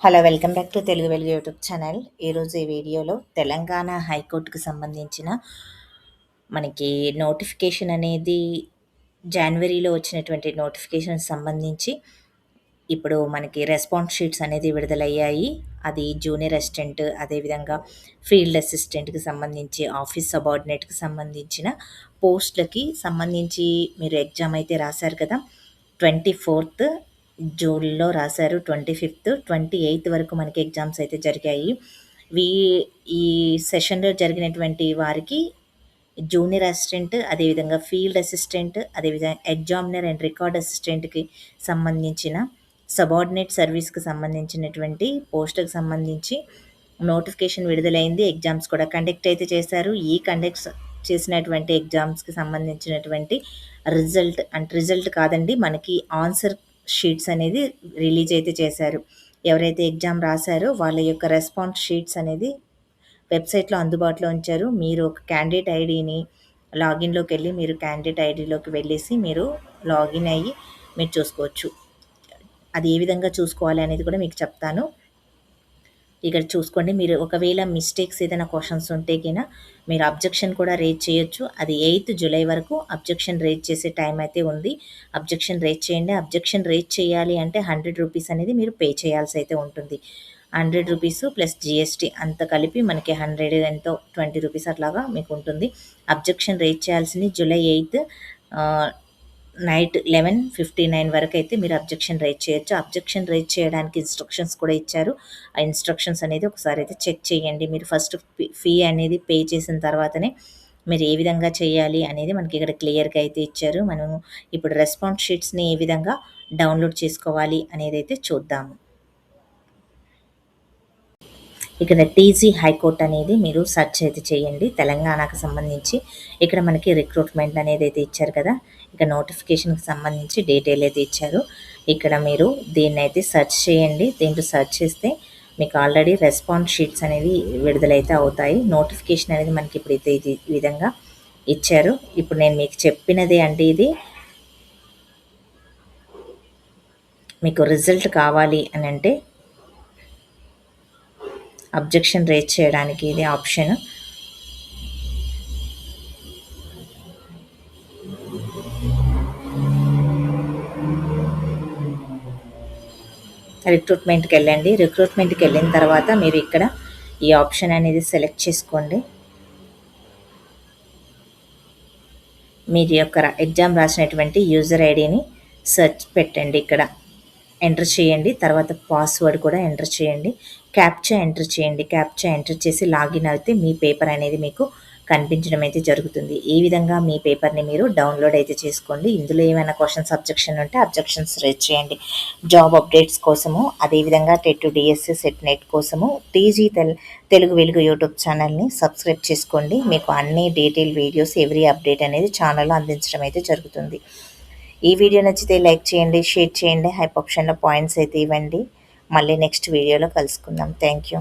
Hello, welcome back to Telugu వెలుగు YouTube channel. ఈరోజు ఈ వీడియోలో తెలంగాణ హైకోర్టుకు సంబంధించిన మనకి నోటిఫికేషన్ అనేది జనవరిలో వచ్చినటువంటి నోటిఫికేషన్ సంబంధించి ఇప్పుడు మనకి రెస్పాన్స్ షీట్స్ అనేది విడుదలయ్యాయి. అది జూనియర్ అసిస్టెంట్, అదేవిధంగా ఫీల్డ్ అసిస్టెంట్కి సంబంధించి, ఆఫీస్ సబార్డినేట్కి సంబంధించిన పోస్టులకి సంబంధించి మీరు ఎగ్జామ్ అయితే రాశారు కదా. 24th జూన్లో రాశారు. 25th 28th వరకు మనకి ఎగ్జామ్స్ అయితే జరిగాయి. వీ ఈ సెషన్లో జరిగినటువంటి వారికి జూనియర్ అసిస్టెంట్, అదేవిధంగా ఫీల్డ్ అసిస్టెంట్, అదేవిధంగా ఎగ్జామినర్ అండ్ రికార్డ్ అసిస్టెంట్కి సంబంధించిన సబార్డినేట్ సర్వీస్కి సంబంధించినటువంటి పోస్టులకు సంబంధించి నోటిఫికేషన్ విడుదలైంది. ఎగ్జామ్స్ కూడా కండక్ట్ అయితే చేశారు. ఈ కండక్ట్ చేసినటువంటి ఎగ్జామ్స్కి సంబంధించినటువంటి రిజల్ట్ కాదండి, మనకి ఆన్సర్ షీట్స్ అనేది రిలీజ్ అయితే చేశారు. ఎవరైతే ఎగ్జామ్ రాశారో వాళ్ళ యొక్క రెస్పాన్స్ షీట్స్ అనేది వెబ్సైట్లో అందుబాటులో ఉంచారు. మీరు ఒక క్యాండిడేట్ ఐడిని లాగిన్లోకి వెళ్ళి మీరు క్యాండిడేట్ ఐడిలోకి వెళ్ళేసి మీరు లాగిన్ అయ్యి మీరు చూసుకోవచ్చు. అది ఏ విధంగా చూసుకోవాలి అనేది కూడా మీకు చెప్తాను. ఇక్కడ చూసుకోండి. మీరు ఒకవేళ మిస్టేక్స్ ఏదైనా క్వశ్చన్స్ ఉంటే కినా మీరు అబ్జెక్షన్ కూడా రేజ్ చేయొచ్చు. అది 8th జూలై వరకు అబ్జెక్షన్ రేజ్ చేసే టైం అయితే ఉంది. అబ్జెక్షన్ రేజ్ చేయండి. అబ్జెక్షన్ రేజ్ చేయాలి అంటే 100 రూపీస్ అనేది మీరు పే చేయాల్సి అయితే ఉంటుంది. 100 రూపీస్ ప్లస్ జిఎస్టీ అంత కలిపి మనకి 100 ఎంతో 20 రూపీస్ అట్లాగా మీకు ఉంటుంది. అబ్జెక్షన్ రేజ్ చేయాల్సింది జూలై 8th నైట్ 11:59 వరకు అయితే మీరు అబ్జెక్షన్ రేజ్ చేయొచ్చు. అబ్జెక్షన్ రేజ్ చేయడానికి ఇన్స్ట్రక్షన్స్ కూడా ఇచ్చారు. ఆ ఇన్స్ట్రక్షన్స్ అనేది ఒకసారి అయితే చెక్ చేయండి. మీరు ఫస్ట్ ఫీ అనేది పే చేసిన తర్వాతనే మీరు ఏ విధంగా చేయాలి అనేది మనకి ఇక్కడ క్లియర్గా అయితే ఇచ్చారు. మనం ఇప్పుడు రెస్పాన్స్ షీట్స్ని ఏ విధంగా డౌన్లోడ్ చేసుకోవాలి అనేది అయితే చూద్దాము. ఇక్కడ టీజీ హైకోర్ట్ అనేది మీరు సెర్చ్ అయితే చేయండి. తెలంగాణకు సంబంధించి ఇక్కడ మనకి రిక్రూట్మెంట్ అనేది అయితే ఇచ్చారు కదా. ఇక నోటిఫికేషన్కి సంబంధించి డీటెయిల్ అయితే ఇచ్చారు. ఇక్కడ మీరు దీన్ని అయితే సెర్చ్ చేయండి. దీంట్లో సెర్చ్ చేస్తే మీకు ఆల్రెడీ రెస్పాన్స్ షీట్స్ అనేవి విడుదలైతే అవుతాయి. నోటిఫికేషన్ అనేది మనకి ఇప్పుడైతే ఇది ఈ విధంగా ఇచ్చారు. ఇప్పుడు నేను మీకు చెప్పినది అంటే ఇది మీకు రిజల్ట్ కావాలి అని అంటే అబ్జెక్షన్ రేజ్ చేయడానికి ఇది ఆప్షన్. రిక్రూట్మెంట్కి వెళ్ళండి. రిక్రూట్మెంట్కి వెళ్ళిన తర్వాత మీరు ఇక్కడ ఈ ఆప్షన్ అనేది సెలెక్ట్ చేసుకోండి. మీరు యొక్క ఎగ్జామ్ రాసినటువంటి యూజర్ ఐడిని సెర్చ్ పెట్టండి. ఇక్కడ ఎంటర్ చేయండి. తర్వాత పాస్వర్డ్ కూడా ఎంటర్ చేయండి. క్యాప్చా ఎంటర్ చేయండి. క్యాప్చా ఎంటర్ చేసి లాగిన్ అయితే మీ పేపర్ అనేది మీకు కనిపించడం అయితే జరుగుతుంది. ఈ విధంగా మీ పేపర్ని మీరు డౌన్లోడ్ అయితే చేసుకోండి. ఇందులో ఏమైనా క్వశ్చన్స్ అబ్జెక్షన్ ఉంటే అబ్జెక్షన్స్ రేజ్ చేయండి. జాబ్ అప్డేట్స్ కోసము, అదేవిధంగా టెట్ డిఎస్సి సెట్ నెట్ కోసము టీజీ తెలుగు వెలుగు యూట్యూబ్ ఛానల్ని సబ్స్క్రైబ్ చేసుకోండి. మీకు అన్ని డీటెయిల్ వీడియోస్ ఎవ్రీ అప్డేట్ అనేది ఛానల్లో అందించడం అయితే జరుగుతుంది. ఈ వీడియో నచ్చితే లైక్ చేయండి, షేర్ చేయండి, హైప్ ఆప్షన్లో పాయింట్స్ అయితే ఇవ్వండి. మళ్ళీ నెక్స్ట్ వీడియోలో కలుసుకుందాం. Thank you.